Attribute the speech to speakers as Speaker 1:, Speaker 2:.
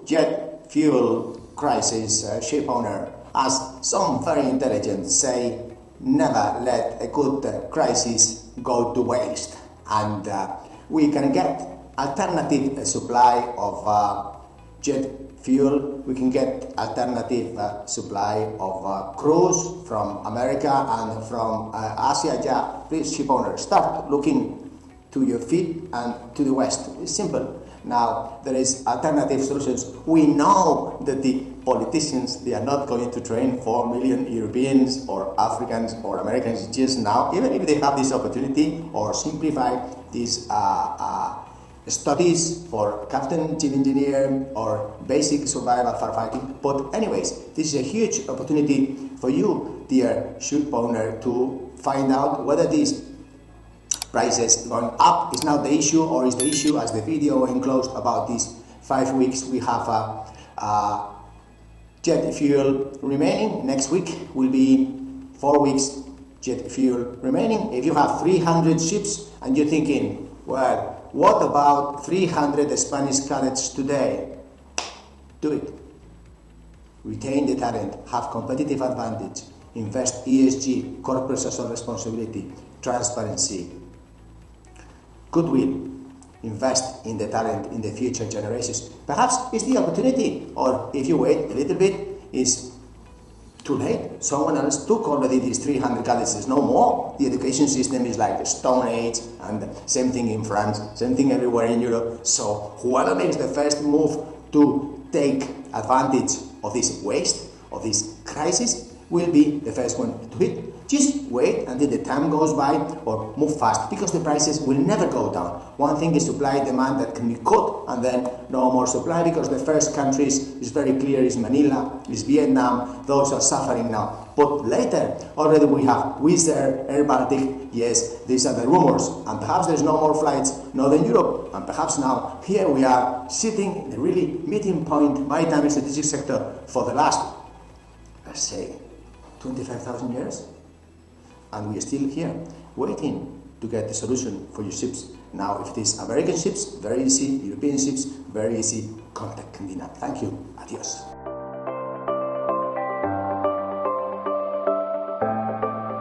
Speaker 1: jet fuel crisis, ship owner, as some very intelligent say, never let a good crisis go to waste. And we can get alternative supply of jet fuel. We can get alternative supply of cruise from America and from Asia. Yeah, please, ship owner, start looking to your feet and to the west. It's simple. Now, there is alternative solutions. We know that the politicians, they are not going to train 4 million Europeans or Africans or Americans just now, even if they have this opportunity, or simplify these studies for captain, chief engineer, or basic survival firefighting. But anyways, this is a huge opportunity for you, dear ship owner, to find out whether these prices going up is now the issue, or is the issue, as the video enclosed about these 5 weeks, we have jet fuel remaining. Next week will be 4 weeks jet fuel remaining. If you have 300 ships and you're thinking, well, what about 300 Spanish cadets today? Do it. Retain the talent, have competitive advantage, invest ESG, corporate social responsibility, transparency, goodwill, invest in the talent in the future generations. Perhaps it's the opportunity, or if you wait a little bit, it's too late. Someone else took already these 300 cadets. There's no more. The education system is like the Stone Age, and same thing in France, same thing everywhere in Europe. So whoever makes the first move to take advantage of this waste, of this crisis, will be the first one to hit. Just wait until the time goes by, or move fast, because the prices will never go down. One thing is supply demand that can be cut, and then no more supply, because the first countries is very clear, is Manila, is Vietnam. Those are suffering now. But later, already we have Wizz Air Baltic. Yes, these are the rumors, and perhaps there's no more flights, Northern Europe, and perhaps now here we are sitting in a really meeting point, maritime strategic sector, for the last, let's say, 25,000 years. And we are still here, waiting to get the solution for your ships. Now, if it is American ships, very easy. European ships, very easy. Contact Candina. Thank you. Adios.